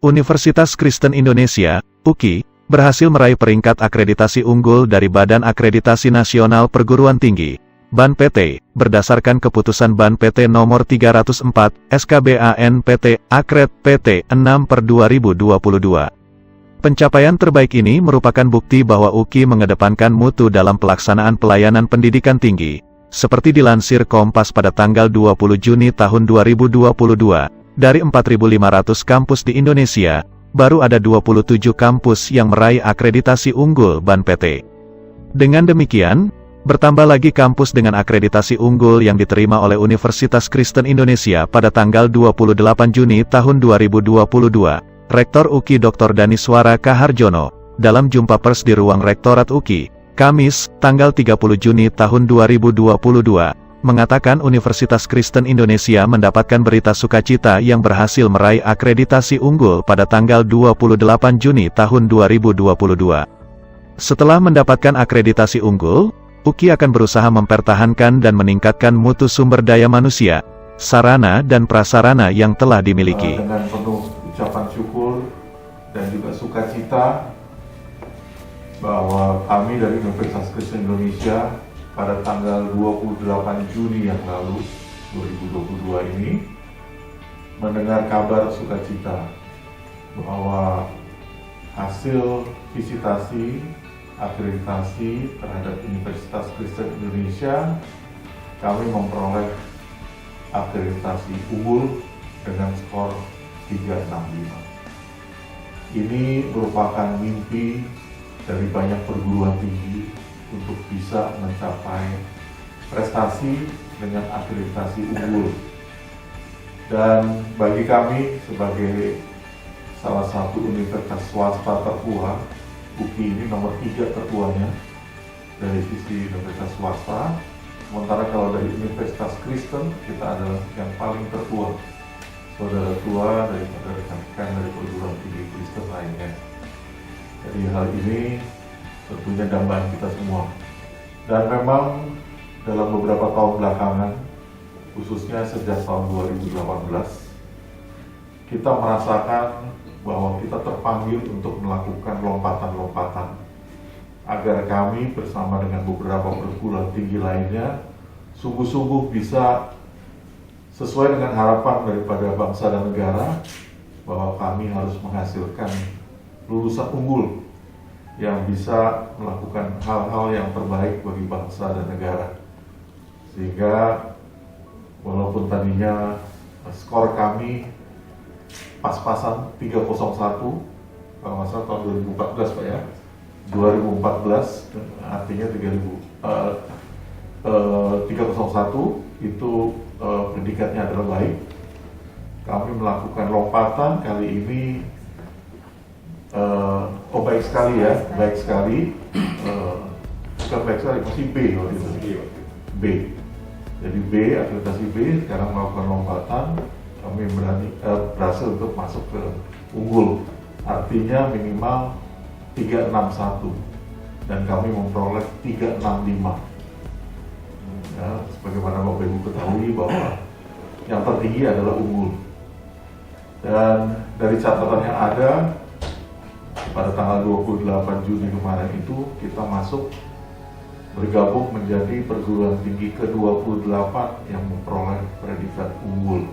Universitas Kristen Indonesia, UKI, berhasil meraih peringkat akreditasi unggul dari Badan Akreditasi Nasional Perguruan Tinggi, BAN PT, berdasarkan keputusan BAN PT nomor 304, SKBAN PT, Akred PT 6/2022. Pencapaian terbaik ini merupakan bukti bahwa UKI mengedepankan mutu dalam pelaksanaan pelayanan pendidikan tinggi, seperti dilansir Kompas pada tanggal 20 Juni tahun 2022. Dari 4.500 kampus di Indonesia, baru ada 27 kampus yang meraih akreditasi unggul BAN PT. Dengan demikian, bertambah lagi kampus dengan akreditasi unggul yang diterima oleh Universitas Kristen Indonesia pada tanggal 28 Juni tahun 2022. Rektor UKI Dr. Daniswara Kaharjono, dalam jumpa pers di ruang Rektorat UKI, Kamis, tanggal 30 Juni tahun 2022, mengatakan Universitas Kristen Indonesia mendapatkan berita sukacita yang berhasil meraih akreditasi unggul pada tanggal 28 Juni tahun 2022. Setelah mendapatkan akreditasi unggul, UKI akan berusaha mempertahankan dan meningkatkan mutu sumber daya manusia, sarana dan prasarana yang telah dimiliki. Dengan penuh ucapan syukur dan juga sukacita bahwa kami dari Universitas Kristen Indonesia pada tanggal 28 Juni yang lalu 2022 ini mendengar kabar sukacita bahwa hasil visitasi akreditasi terhadap Universitas Kristen Indonesia, kami memperoleh akreditasi unggul dengan skor 365. Ini merupakan mimpi dari banyak perguruan tinggi untuk bisa mencapai prestasi dengan akreditasi unggul. Dan bagi kami sebagai salah satu universitas swasta tertua, UKI ini nomor 3 tertuanya dari sisi universitas swasta, sementara kalau dari Universitas Kristen kita adalah yang paling tertua, saudara tua dari rekan-rekan dari perguruan tinggi Kristen lainnya. Jadi hal ini tentunya dambaan kita semua. Dan memang dalam beberapa tahun belakangan, khususnya sejak tahun 2018, kita merasakan bahwa kita terpanggil untuk melakukan lompatan-lompatan agar kami bersama dengan beberapa perguruan tinggi lainnya sungguh-sungguh bisa sesuai dengan harapan daripada bangsa dan negara bahwa kami harus menghasilkan lulusan unggul yang bisa melakukan hal-hal yang terbaik bagi bangsa dan negara. Sehingga walaupun tadinya skor kami pas-pasan 301, kalau nggak salah tahun 2014 Pak ya, 2014 artinya 301 itu predikatnya adalah baik. Kami melakukan lompatan kali ini. Baik sekali ya, baik sekali. Bukan baik sekali, masih B waktu itu. B. Jadi B, akreditasi B, sekarang melakukan lompatan, kami berhasil untuk masuk ke unggul. Artinya minimal 361 dan kami memperoleh 365. Ya, sebagaimana Bapak Ibu ketahui bahwa yang tertinggi adalah unggul. Dan dari catatan yang ada, pada tanggal 28 Juni kemarin itu kita masuk bergabung menjadi perguruan tinggi ke-28 yang memperoleh predikat unggul.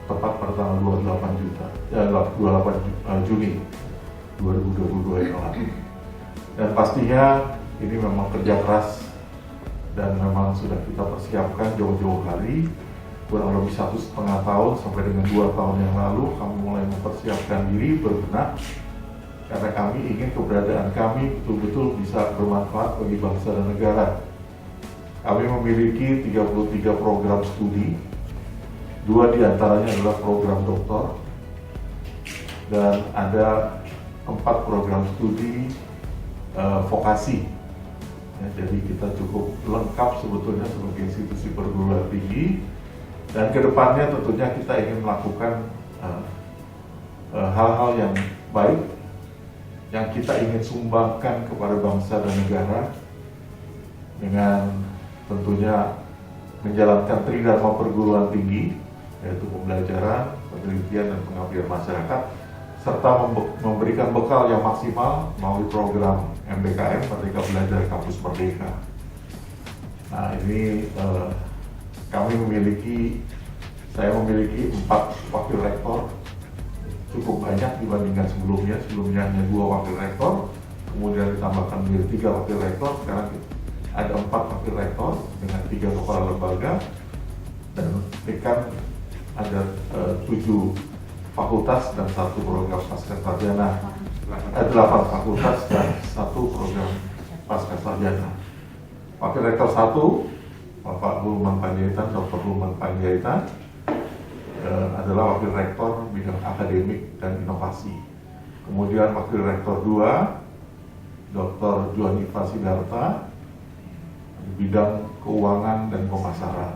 Tepat pada tanggal 28 Juni 2022 yang lalu. Dan pastinya ini memang kerja keras dan memang sudah kita persiapkan jauh-jauh hari. Kurang lebih 1,5 tahun sampai dengan 2 tahun yang lalu kami mulai mempersiapkan diri berbenah karena kami ingin keberadaan kami betul-betul bisa bermanfaat bagi bangsa dan negara. Kami memiliki 33 program studi, 2 diantaranya adalah program doktor dan ada 4 program studi vokasi Ya, jadi kita cukup lengkap sebetulnya sebagai institusi perguruan tinggi, dan kedepannya tentunya kita ingin melakukan hal-hal yang baik yang kita ingin sumbangkan kepada bangsa dan negara dengan tentunya menjalankan tridharma perguruan tinggi, yaitu pembelajaran, penelitian, dan pengabdian masyarakat, serta memberikan bekal yang maksimal melalui program MBKM Merdeka Belajar Kampus Merdeka. Nah, ini saya memiliki 4 wakil rektor, cukup banyak dibandingkan sebelumnya. Sebelumnya hanya 2 wakil rektor, kemudian ditambahkan menjadi 3 wakil rektor, sekarang ada 4 wakil rektor dengan 3 kepala lembaga, dan dekan ada 7 fakultas dan 1 program pascasarjana, 8 fakultas dan 1 program pascasarjana. Wakil rektor 1, Bapak Hulman Panjaitan, Dr. Hulman Panjaitan, adalah wakil rektor bidang akademik dan inovasi. Kemudian wakil rektor 2, Dr. Juanifa Sidarta, di bidang keuangan dan pemasaran.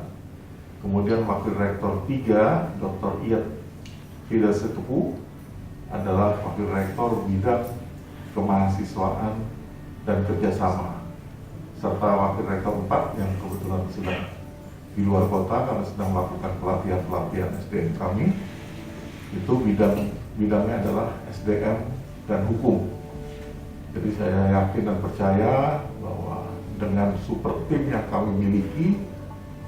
Kemudian wakil rektor 3, Dr. Iyat Fida Setepu, adalah wakil rektor bidang kemahasiswaan dan kerjasama. Serta wakil rektor 4 yang kebetulan sedang di luar kota karena sedang melakukan pelatihan SDM kami, itu bidangnya adalah SDM dan hukum. Jadi saya yakin dan percaya bahwa dengan super tim yang kami miliki,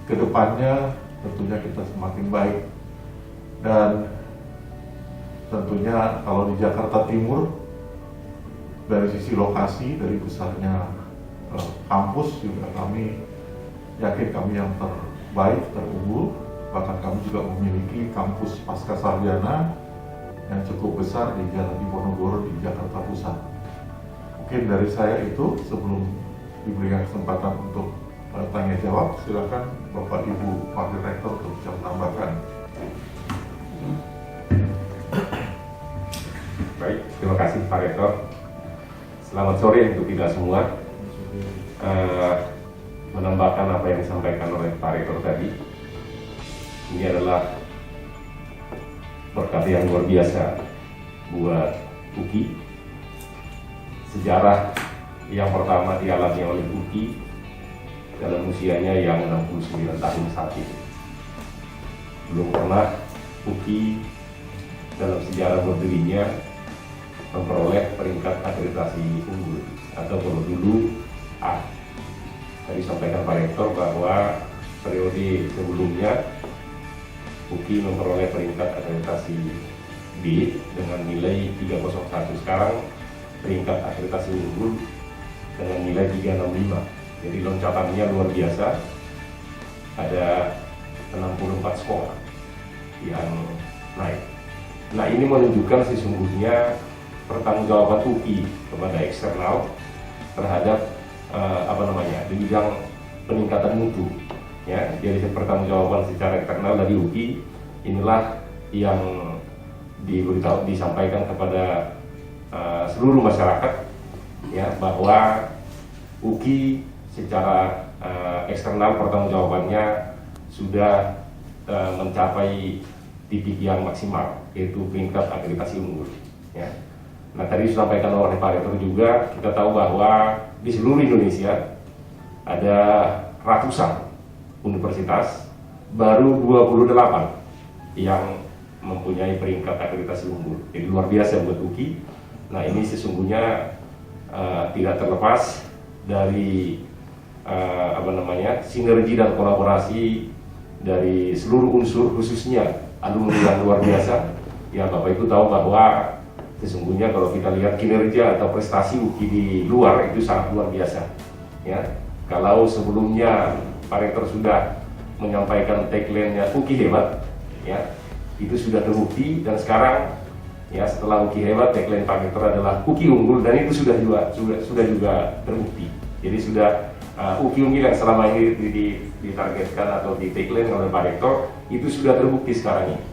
kedepannya tentunya kita semakin baik. Dan tentunya kalau di Jakarta Timur, dari sisi lokasi, dari besarnya kampus juga kami yakin kami yang terbaik, terunggul. Bahkan kami juga memiliki kampus pascasarjana yang cukup besar di Jalan Diponegoro di Jakarta Pusat. Mungkin dari saya itu, sebelum diberikan kesempatan untuk tanya jawab, silakan Bapak Ibu Wakil Rektor untuk bisa menambahkan. Baik, terima kasih Pak Rektor. Selamat sore untuk kita semua. Menambahkan apa yang disampaikan oleh Pak Rektor tadi, ini adalah berkat yang luar biasa buat UKI. Sejarah yang pertama dialami oleh UKI dalam usianya yang 69 tahun saat ini. Belum pernah UKI dalam sejarah berdirinya memperoleh peringkat akreditasi unggul, atau kalau dulu A. Tadi sampaikan Pak Rektor bahwa periode sebelumnya UKI memperoleh peringkat akreditasi B dengan nilai 301. Sekarang peringkat akreditasi unggul dengan nilai 365. Jadi loncatannya luar biasa. Ada 64 sekolah yang naik. Nah, ini menunjukkan sesungguhnya pertanggungjawaban UKI kepada eksternal terhadap di bidang peningkatan mutu, ya. Jadi pertanggungjawaban secara eksternal dari UKI inilah yang disampaikan kepada seluruh masyarakat, ya, bahwa UKI secara eksternal pertanggungjawabannya sudah mencapai titik yang maksimal, yaitu peringkat akreditasi unggul, ya. Nah, tadi disampaikan oleh Pak Rektor juga, kita tahu bahwa di seluruh Indonesia ada ratusan universitas, baru 28 yang mempunyai peringkat akreditasi unggul. Jadi luar biasa buat UKI. Nah, ini sesungguhnya tidak terlepas dari sinergi dan kolaborasi dari seluruh unsur, khususnya alumni yang luar biasa. Ya, Bapak Ibu tahu bahwa sesungguhnya kalau kita lihat kinerja atau prestasi UKI di luar itu sangat luar biasa, ya. Kalau sebelumnya Pak Rektor sudah menyampaikan tagline-nya UKI hebat, ya, itu sudah terbukti. Dan sekarang, ya, setelah UKI hebat, tagline Pak Rektor adalah UKI unggul, dan itu sudah juga terbukti. Jadi sudah UKI unggul yang selama ini ditargetkan atau di tagline oleh Pak Rektor itu sudah terbukti sekarang ini.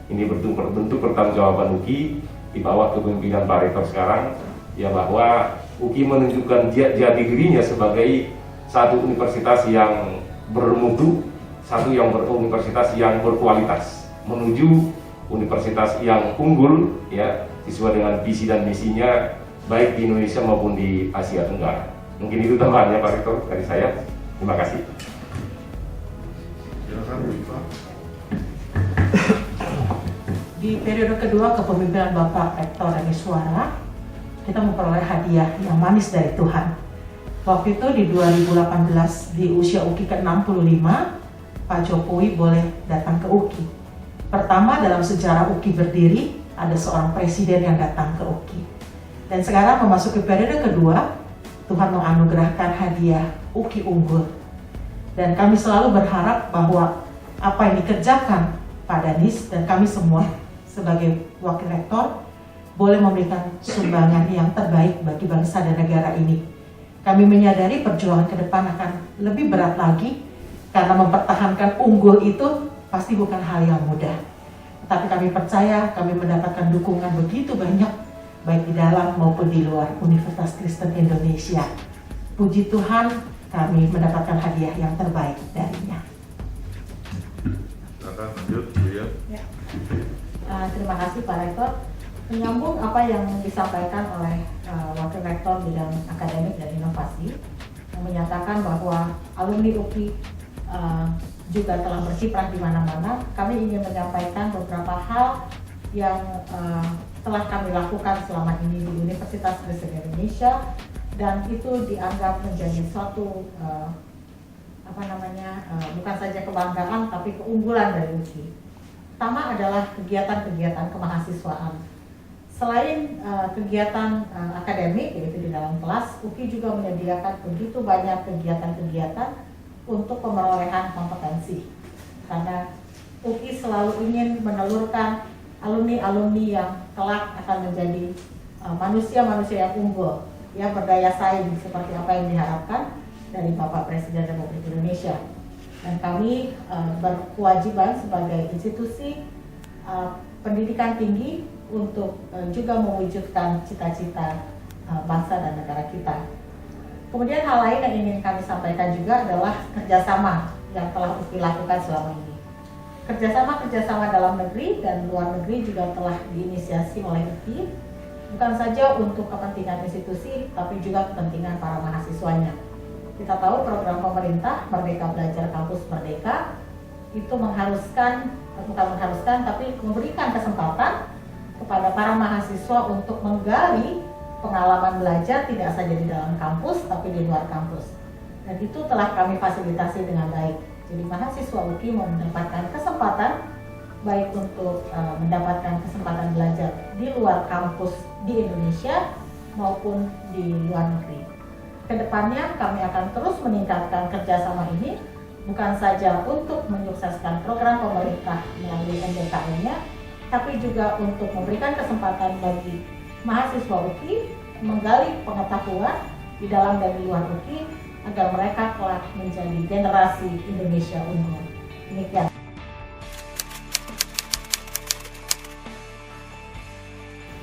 Ini bentuk pertanggungjawaban UKI di bawah kepemimpinan Pak Rektor sekarang, ya, bahwa UKI menunjukkan jati dirinya sebagai satu universitas yang bermutu, universitas yang berkualitas, menuju universitas yang unggul, ya, sesuai dengan visi dan misinya, baik di Indonesia maupun di Asia Tenggara. Mungkin itu tambahannya Pak Rektor dari saya. Terima kasih. Di periode kedua kepemimpinan Bapak Rektor Daniswara, kita memperoleh hadiah yang manis dari Tuhan. Waktu itu di 2018, di usia UKI ke-65, Pak Jokowi boleh datang ke UKI. Pertama dalam sejarah UKI berdiri, ada seorang presiden yang datang ke UKI. Dan sekarang memasuki periode kedua, Tuhan menganugerahkan hadiah UKI unggul. Dan kami selalu berharap bahwa apa yang dikerjakan Pak Danis dan kami semua sebagai wakil rektor boleh memberikan sumbangan yang terbaik bagi bangsa dan negara ini. Kami menyadari perjuangan ke depan akan lebih berat lagi karena mempertahankan unggul itu pasti bukan hal yang mudah. Tetapi kami percaya kami mendapatkan dukungan begitu banyak baik di dalam maupun di luar Universitas Kristen Indonesia. Puji Tuhan, kami mendapatkan hadiah yang terbaik darinya. Silakan lanjut, Bu ya. Terima kasih Pak Rektor. Menyambung apa yang disampaikan oleh Wakil Rektor bidang akademik dan inovasi yang menyatakan bahwa alumni UKI juga telah berkiprah di mana-mana. Kami ingin menyampaikan beberapa hal yang telah kami lakukan selama ini di Universitas Kristen Indonesia dan itu dianggap menjadi suatu bukan saja kebanggaan tapi keunggulan dari UKI. Pertama adalah kegiatan-kegiatan kemahasiswaan. Selain kegiatan akademik, yaitu di dalam kelas, UKI juga menyediakan begitu banyak kegiatan-kegiatan untuk pemerolehan kompetensi. Karena UKI selalu ingin menelurkan alumni-alumni yang kelak akan menjadi manusia-manusia yang unggul, yang berdaya saing seperti apa yang diharapkan dari Bapak Presiden Republik Indonesia. Dan kami berkewajiban sebagai institusi pendidikan tinggi untuk juga mewujudkan cita-cita bangsa dan negara kita. Kemudian hal lain yang ingin kami sampaikan juga adalah kerjasama yang telah UKI lakukan selama ini. Kerjasama dalam negeri dan luar negeri juga telah diinisiasi oleh UKI, bukan saja untuk kepentingan institusi, tapi juga kepentingan para mahasiswanya. Kita tahu program pemerintah Merdeka Belajar Kampus Merdeka itu tapi memberikan kesempatan kepada para mahasiswa untuk menggali pengalaman belajar tidak saja di dalam kampus tapi di luar kampus. Dan itu telah kami fasilitasi dengan baik. Jadi mahasiswa UKI mendapatkan kesempatan baik untuk mendapatkan kesempatan belajar di luar kampus di Indonesia maupun di luar negeri. Kedepannya kami akan terus meningkatkan kerjasama ini bukan saja untuk menyukseskan program pemerintah melalui MBKM-nya, tapi juga untuk memberikan kesempatan bagi mahasiswa UKI menggali pengetahuan di dalam dan di luar UKI agar mereka kelak menjadi generasi Indonesia unggul. Demikian.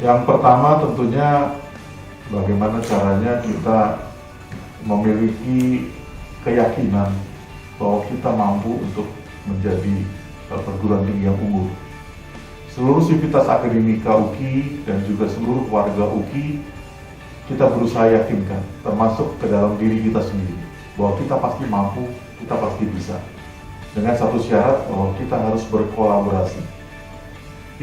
Yang pertama tentunya bagaimana caranya kita memiliki keyakinan bahwa kita mampu untuk menjadi perguruan tinggi yang unggul. Seluruh sivitas akademika UKI dan juga seluruh warga UKI kita berusaha yakinkan, termasuk ke dalam diri kita sendiri, bahwa kita pasti mampu, kita pasti bisa. Dengan satu syarat bahwa kita harus berkolaborasi.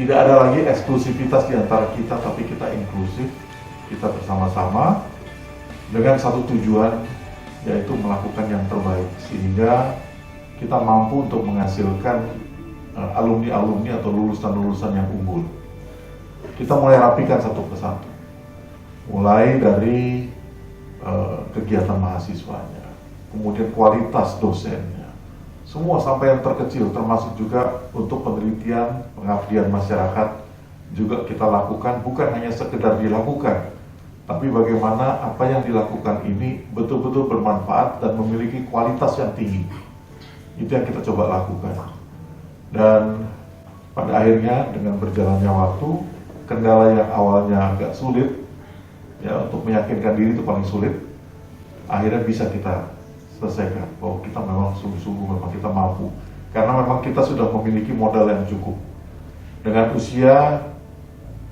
Tidak ada lagi eksklusivitas di antara kita, tapi kita inklusif, kita bersama-sama dengan satu tujuan, yaitu melakukan yang terbaik, sehingga kita mampu untuk menghasilkan alumni-alumni atau lulusan-lulusan yang unggul. Kita mulai rapikan satu persatu, mulai dari kegiatan mahasiswanya, kemudian kualitas dosennya, semua sampai yang terkecil, termasuk juga untuk penelitian, pengabdian masyarakat, juga kita lakukan, bukan hanya sekedar dilakukan, tapi bagaimana apa yang dilakukan ini betul-betul bermanfaat dan memiliki kualitas yang tinggi. Itu yang kita coba lakukan. Dan pada akhirnya dengan berjalannya waktu, kendala yang awalnya agak sulit ya untuk meyakinkan diri itu paling sulit. Akhirnya bisa kita selesaikan bahwa kita memang sungguh-sungguh memang kita mampu, karena memang kita sudah memiliki modal yang cukup dengan usia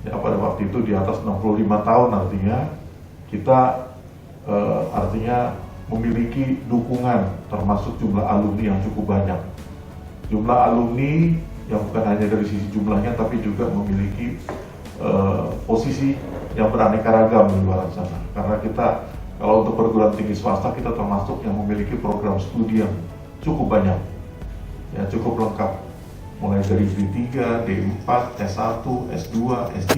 ya pada waktu itu di atas 65 tahun. Artinya kita artinya memiliki dukungan, termasuk jumlah alumni yang cukup banyak. Jumlah alumni yang bukan hanya dari sisi jumlahnya, tapi juga memiliki posisi yang beraneka ragam di luar sana. Karena kita, kalau untuk perguruan tinggi swasta, kita termasuk yang memiliki program studi yang cukup banyak, ya cukup lengkap, mulai dari D3, D4, S1, S2, S3,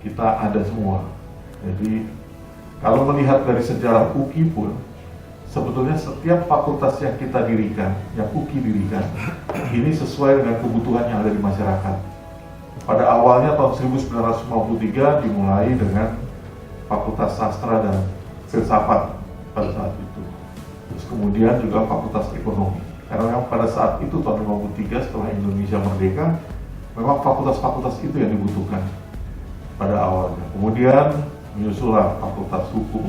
kita ada semua. Jadi kalau melihat dari sejarah UKI pun, sebetulnya setiap fakultas yang kita dirikan, yang UKI dirikan, ini sesuai dengan kebutuhan yang ada di masyarakat. Pada awalnya tahun 1953 dimulai dengan Fakultas Sastra dan Filsafat pada saat itu. Terus kemudian juga Fakultas Ekonomi. Karena memang pada saat itu tahun 53 setelah Indonesia merdeka, memang fakultas-fakultas itu yang dibutuhkan pada awalnya. Kemudian menyusullah Fakultas Hukum,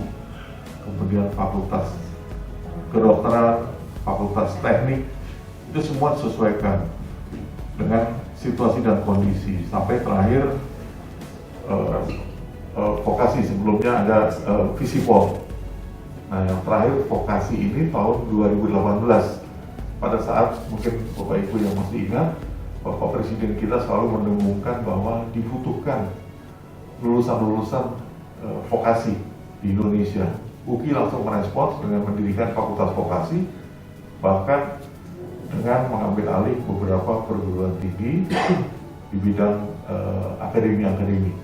kemudian Fakultas Kedokteran, Fakultas Teknik, itu semua disesuaikan dengan situasi dan kondisi. Sampai terakhir vokasi, sebelumnya ada Visipol. Nah yang terakhir vokasi ini tahun 2018. Pada saat mungkin Bapak Ibu yang masih ingat, Bapak Presiden kita selalu mendengungkan bahwa dibutuhkan lulusan-lulusan vokasi di Indonesia. UKI langsung merespons dengan mendirikan fakultas vokasi, bahkan dengan mengambil alih beberapa perguruan tinggi di bidang akademi-akademi.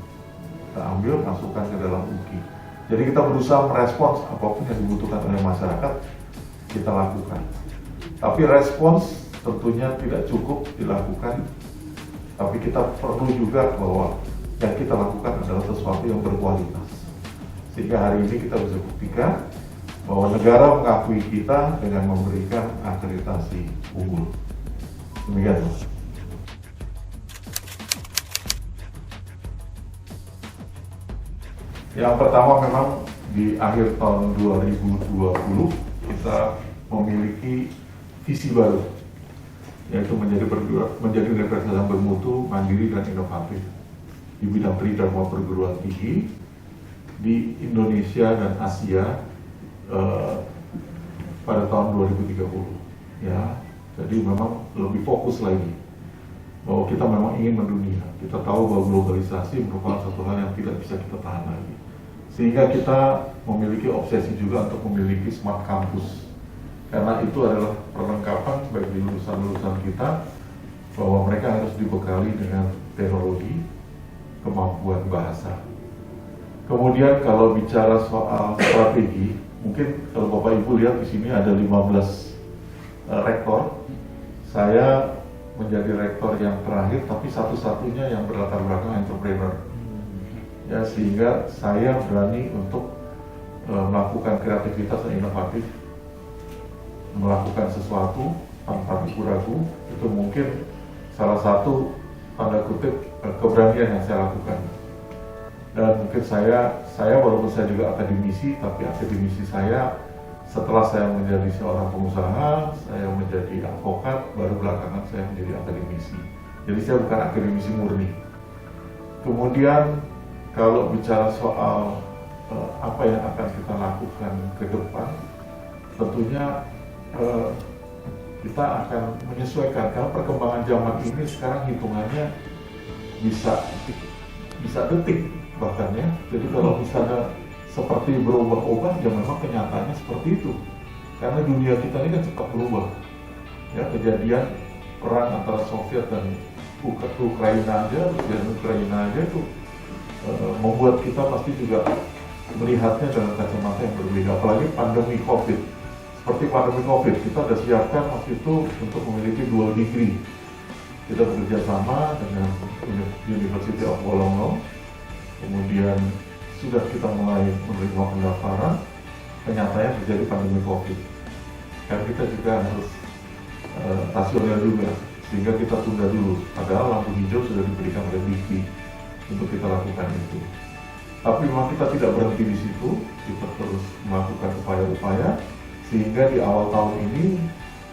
Kita ambil, masukkan ke dalam UKI. Jadi kita berusaha merespons apapun yang dibutuhkan oleh masyarakat, kita lakukan. Tapi respons tentunya tidak cukup dilakukan, tapi kita perlu juga bahwa yang kita lakukan adalah sesuatu yang berkualitas. Sehingga hari ini kita bisa buktikan bahwa negara mengakui kita dengan memberikan akreditasi unggul. Demikian. Yang pertama memang di akhir tahun 2020 kita memiliki visi baru, yaitu menjadi universitas yang bermutu, mandiri dan inovatif di bidang pendidikan perguruan tinggi di Indonesia dan Asia pada tahun 2030. Ya, jadi memang lebih fokus lagi bahwa kita memang ingin mendunia. Kita tahu bahwa globalisasi merupakan satu hal yang tidak bisa kita tahan lagi. Sehingga kita memiliki obsesi juga untuk memiliki smart campus. Karena itu adalah perlengkapan bagi lulusan-lulusan kita bahwa mereka harus dibekali dengan teknologi, kemampuan bahasa. Kemudian kalau bicara soal strategi, mungkin kalau Bapak Ibu lihat di sini ada 15 rektor. Saya menjadi rektor yang terakhir, tapi satu-satunya yang berlatar belakang entrepreneur. Ya, sehingga saya berani untuk melakukan kreativitas dan inovatif, melakukan sesuatu tanpa ragu-ragu. Itu mungkin salah satu tanda kutip keberanian yang saya lakukan. Dan mungkin saya walaupun saya juga akademisi, tapi akademisi saya setelah saya menjadi seorang pengusaha, saya menjadi advokat, baru belakangan saya menjadi akademisi. Jadi saya bukan akademisi murni. Kemudian kalau bicara soal apa yang akan kita lakukan ke depan, tentunya kita akan menyesuaikan, karena perkembangan zaman ini sekarang hitungannya bisa detik bahkan ya. Jadi kalau misalnya seperti berubah-ubah, ya memang kenyataannya seperti itu. Karena dunia kita ini kan cepat berubah. Ya, kejadian perang antara Soviet dan Ukraina aja, Rusia dan Ukraina aja itu membuat kita pasti juga melihatnya dengan kacamata yang berbeda. Apalagi pandemi COVID. Seperti pandemi COVID, kita sudah siapkan waktu itu untuk memiliki dual degree. Kita bekerja sama dengan University of Wollongong, kemudian sudah kita mulai menerima pendaftaran, kenyataannya terjadi pandemi COVID. Dan kita juga harus rasional juga, sehingga kita tunda dulu. Padahal lampu hijau sudah diberikan oleh DIKI untuk kita lakukan itu. Tapi memang kita tidak berhenti di situ, kita terus melakukan upaya-upaya sehingga di awal tahun ini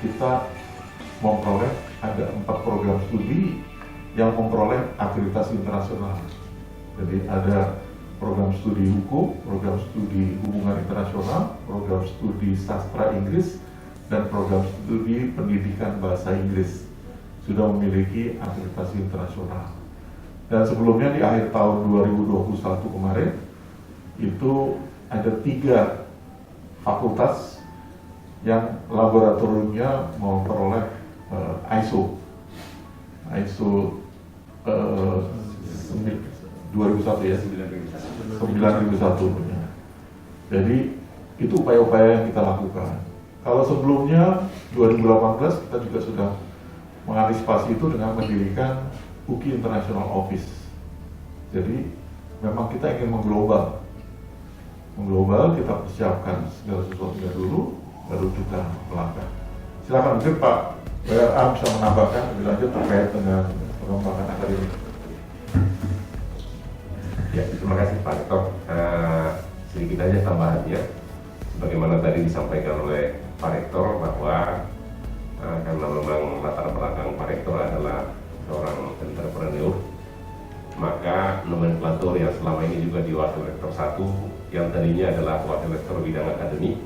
kita memperoleh ada 4 program studi yang memperoleh akreditasi internasional. Jadi ada program studi hukum, program studi hubungan internasional, program studi sastra Inggris, dan program studi pendidikan bahasa Inggris sudah memiliki akreditasi internasional. Dan sebelumnya di akhir tahun 2021 kemarin itu ada 3 fakultas yang laboratoriumnya memperoleh ISO 2001 ya, 9001. Jadi itu upaya-upaya yang kita lakukan. Kalau sebelumnya 2018 kita juga sudah mengantisipasi itu dengan mendirikan UKI International Office. Jadi memang kita ingin mengglobal, kita persiapkan segala sesuatunya dulu, baru kita melangkah. Silakan mungkin Pak BRA bisa menambahkan lebih lanjut terkait dengan pengembangan akademik. Ya, terima kasih Pak Rektor. Sedikit aja tambahannya, sebagaimana tadi disampaikan oleh Pak Rektor bahwa karena memang latar belakang Pak Rektor adalah seorang entrepreneur, maka nomenklatur yang selama ini juga di Wakil Rektor 1 yang tadinya adalah Wakil Rektor Bidang Akademik,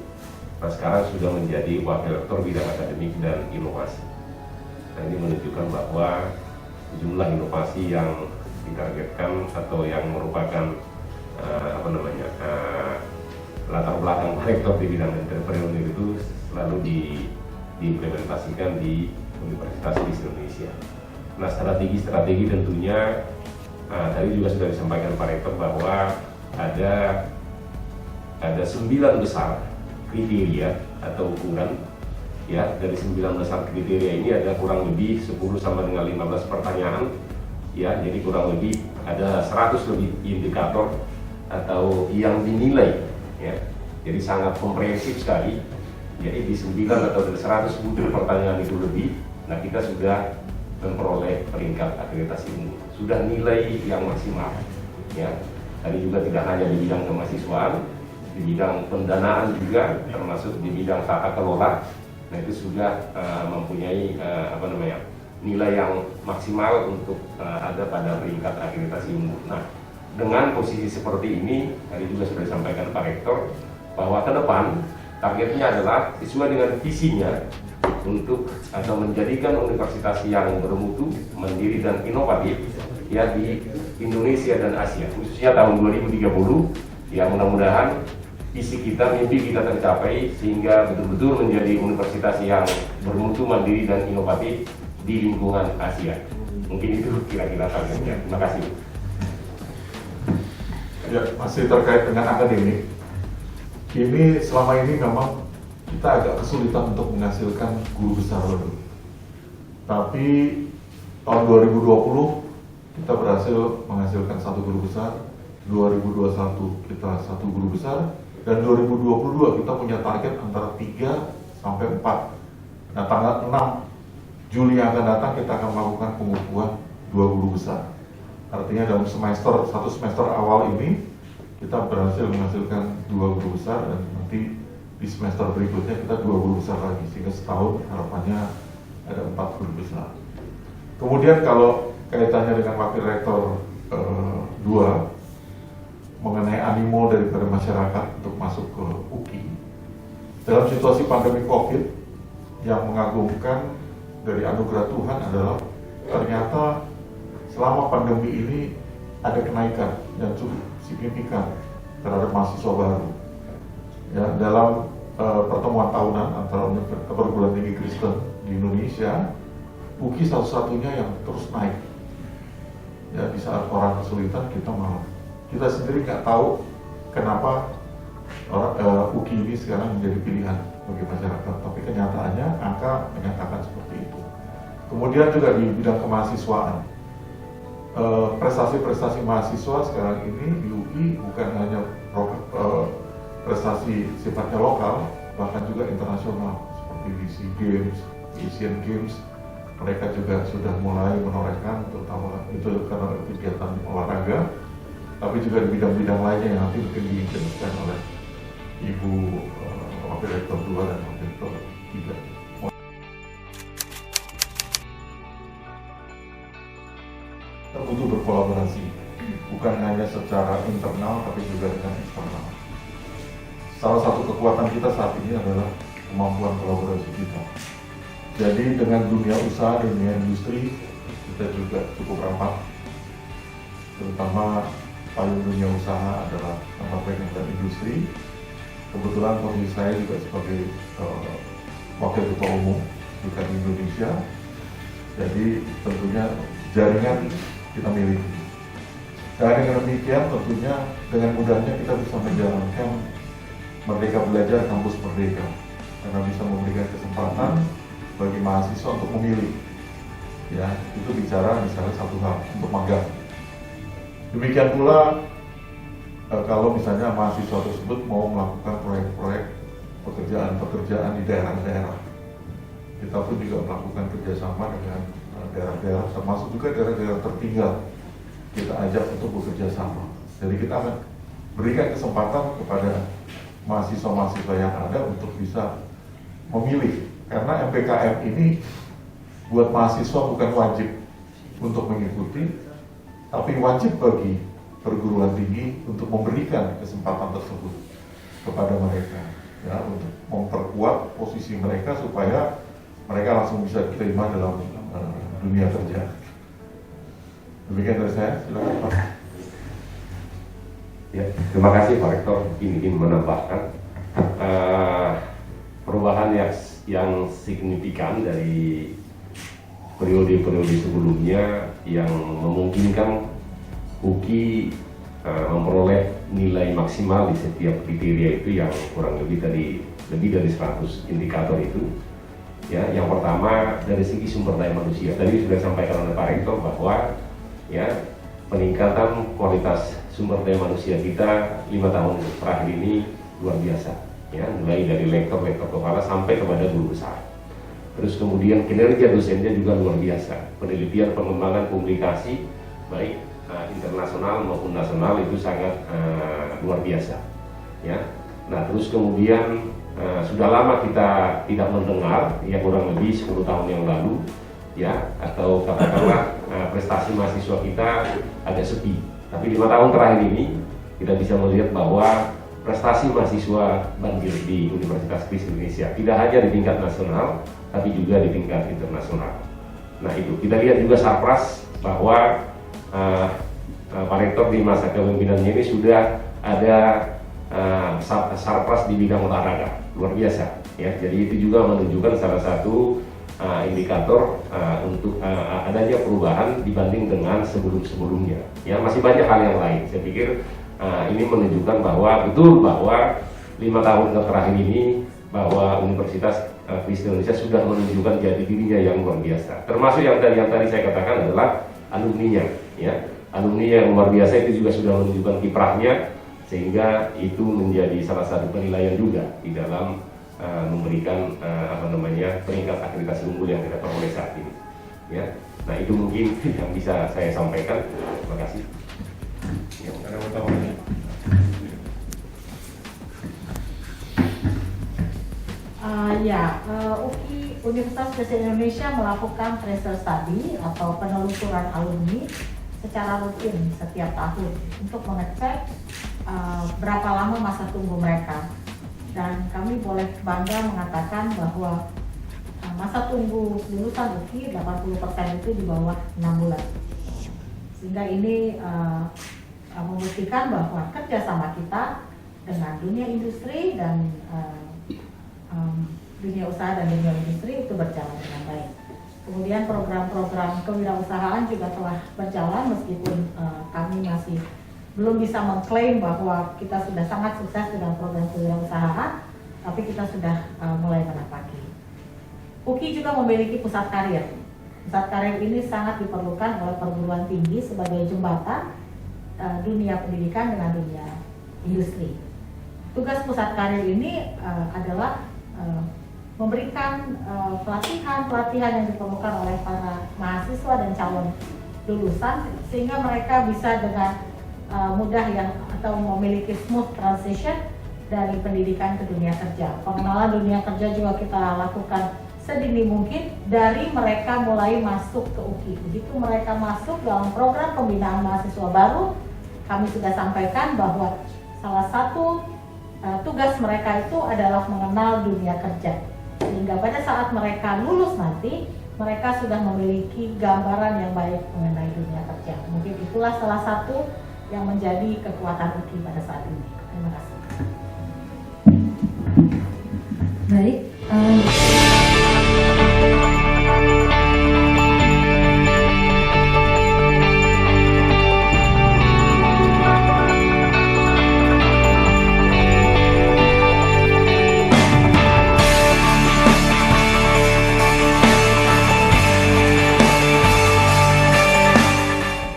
nah sekarang sudah menjadi Wakil Rektor Bidang Akademik dan Inovasi. Nah, ini menunjukkan bahwa jumlah inovasi yang ditargetkan atau yang merupakan latar belakang Pak Rektor di bidang entrepreneur itu selalu diimplementasikan di Universitas di Indonesia. Nah, strategi tentunya tadi juga sudah disampaikan Pak Rektor bahwa ada 9 besar kriteria atau ukuran. Ya, dari 9 besar kriteria ini ada kurang lebih 10 sama dengan 15 pertanyaan. Ya, jadi kurang lebih ada 100 lebih indikator atau yang dinilai. Ya, jadi sangat komprehensif sekali. Jadi di 9 atau dari 110 pertanyaan itu lebih, nah kita sudah memperoleh peringkat akreditasi unggul. Sudah nilai yang maksimal. Ya, tadi juga tidak hanya di bidang kemahasiswaan, di bidang pendanaan juga, termasuk di bidang tata kelola. Nah, itu sudah mempunyai nilai yang maksimal untuk ada pada peringkat akreditasi unggul. Nah, dengan posisi seperti ini, tadi juga sudah disampaikan Pak Rektor bahwa ke depan targetnya adalah sesuai dengan visinya untuk atau menjadikan universitas yang bermutu, mandiri dan inovatif ya di Indonesia dan Asia, khususnya tahun 2030. Ya, mudah-mudahan visi kita, mimpi kita tercapai sehingga betul-betul menjadi universitas yang bermutu, mandiri dan inovatif di lingkungan Asia. Mungkin itu kira-kira targetnya. Terima kasih. Ya, masih terkait dengan akademik. Ini selama ini memang kita agak kesulitan untuk menghasilkan guru besar baru. Tapi tahun 2020 kita berhasil menghasilkan 1 guru besar, 2021 kita 1 guru besar, dan 2022 kita punya target antara 3 sampai 4. Nah, tanggal 6 Juli yang akan datang kita akan melakukan pengukuhan 2 guru besar. Artinya dalam satu semester awal ini kita berhasil menghasilkan 2 guru besar, dan nanti di semester berikutnya kita 2 guru besar lagi, sehingga setahun harapannya ada 4 guru besar. Kemudian kalau kaitannya dengan Wakil Rektor 2 mengenai animo daripada masyarakat untuk masuk ke UKI dalam situasi pandemi COVID, yang mengagumkan dari anugerah Tuhan adalah ternyata selama pandemi ini ada kenaikan yang cukup signifikan terhadap mahasiswa baru. Ya, dalam pertemuan tahunan antara perguruan tinggi Kristen di Indonesia, UKI satu-satunya yang terus naik. Ya, di saat orang kesulitan kita sendiri nggak tahu kenapa UKI ini sekarang menjadi pilihan bagi masyarakat, tapi kenyataannya angka menyatakan seperti itu. Kemudian juga di bidang kemahasiswaan, prestasi-prestasi mahasiswa sekarang ini di UKI bukan hanya prestasi sifatnya lokal, bahkan juga internasional, seperti di SEA Games, Asian Games. Mereka juga sudah mulai menorehkan, terutama itu karena kegiatan olahraga. tapi juga di bidang-bidang lainnya yang nanti mungkin dijelaskan oleh Ibu Wakil Rektor 2 dan Wakil Rektor 3. Kita butuh berkolaborasi, bukan hanya secara internal tapi juga dengan eksternal. Salah satu kekuatan kita saat ini adalah kemampuan kolaborasi kita. Jadi dengan dunia usaha, dunia industri, kita juga cukup rapat. Terutama payung dunia usaha adalah Kementerian dan Industri. Kebetulan posisi saya juga sebagai Wakil Ketua Umum Bidang Indonesia. Jadi tentunya jaringan kita miliki. Dan dengan demikian tentunya dengan mudahnya kita bisa menjalankan Merdeka Belajar Kampus Merdeka, karena bisa memberikan kesempatan bagi mahasiswa untuk memilih. Ya, itu bicara misalnya satu hal untuk magang. Demikian pula kalau misalnya mahasiswa tersebut mau melakukan proyek-proyek pekerjaan di daerah-daerah, kita pun juga melakukan kerjasama dengan daerah-daerah, termasuk juga daerah-daerah tertinggal. Kita ajak untuk bekerja sama. Jadi kita akan berikan kesempatan kepada mahasiswa-mahasiswa yang ada untuk bisa memilih. Karena MPKM ini buat mahasiswa bukan wajib untuk mengikuti, tapi wajib bagi perguruan tinggi untuk memberikan kesempatan tersebut kepada mereka, ya, untuk memperkuat posisi mereka supaya mereka langsung bisa diterima dalam dunia kerja. Demikian dari saya, silakan Pak. Ya, terima kasih Pak Rektor. Ingin menambahkan perubahan yang signifikan dari periode-periode sebelumnya yang memungkinkan UKI memperoleh nilai maksimal di setiap kriteria itu yang kurang lebih dari 100 indikator itu. Ya, yang pertama dari segi sumber daya manusia. Tadi sudah disampaikan oleh Pak Rektor bahwa ya peningkatan kualitas sumber daya manusia kita 5 tahun terakhir ini luar biasa. Ya, mulai dari lektor kepala sampai kepada guru besar. Terus kemudian kinerja dosennya juga luar biasa. Penelitian pengembangan publikasi baik internasional maupun nasional itu sangat luar biasa. Ya. Nah, terus kemudian sudah lama kita tidak mendengar, ya kurang lebih 10 tahun yang lalu, ya, atau katakanlah prestasi mahasiswa kita agak sepi. Tapi 5 tahun terakhir ini kita bisa melihat bahwa prestasi mahasiswa banjir di Universitas Kristen Indonesia tidak hanya di tingkat nasional, tapi juga di tingkat internasional. Nah, itu kita lihat juga sarpras bahwa Pak Rektor di masa kepemimpinannya ini sudah ada sarpras di bidang olahraga, luar biasa. Ya, jadi itu juga menunjukkan salah satu indikator untuk adanya perubahan dibanding dengan sebelum-sebelumnya. Ya, masih banyak hal yang lain. Saya pikir ini menunjukkan bahwa betul bahwa 5 tahun terakhir ini bahwa Universitas Kristen Indonesia sudah menunjukkan jati dirinya yang luar biasa. Termasuk yang tadi saya katakan adalah alumninya, ya. Alumni yang luar biasa itu juga sudah menunjukkan kiprahnya, sehingga itu menjadi salah satu penilaian juga di dalam memberikan peringkat akreditasi unggul yang kita peroleh saat ini. Ya, nah itu mungkin yang bisa saya sampaikan. Terima kasih. Ya, ada yang mau UKI Universitas Kristen Indonesia melakukan tracer study atau penelusuran alumni secara rutin setiap tahun untuk mengecek berapa lama masa tunggu mereka. Dan kami boleh bangga mengatakan bahwa masa tunggu lulusan UKI 80% itu di bawah 6 bulan. Sehingga ini membuktikan bahwa kerjasama kita dengan dunia industri dan dunia usaha dan dunia industri itu berjalan dengan baik. Kemudian program-program kewirausahaan juga telah berjalan meskipun kami masih belum bisa mengklaim bahwa kita sudah sangat sukses dengan program kewirausahaan, tapi kita sudah mulai menapaki. UKI juga memiliki pusat karir. Pusat karir ini sangat diperlukan oleh perguruan tinggi sebagai jembatan dunia pendidikan dengan dunia industri. Tugas pusat karir ini adalah memberikan pelatihan yang diperlukan oleh para mahasiswa dan calon lulusan sehingga mereka bisa dengan mudah yang atau memiliki smooth transition dari pendidikan ke dunia kerja. Pengenalan dunia kerja juga kita lakukan sedini mungkin dari mereka mulai masuk ke UKI. Begitu mereka masuk dalam program pembinaan mahasiswa baru, kami sudah sampaikan bahwa salah satu tugas mereka itu adalah mengenal dunia kerja. Sehingga pada saat mereka lulus nanti, mereka sudah memiliki gambaran yang baik mengenai dunia kerja. Mungkin itulah salah satu yang menjadi kekuatan UKI pada saat ini. Terima kasih.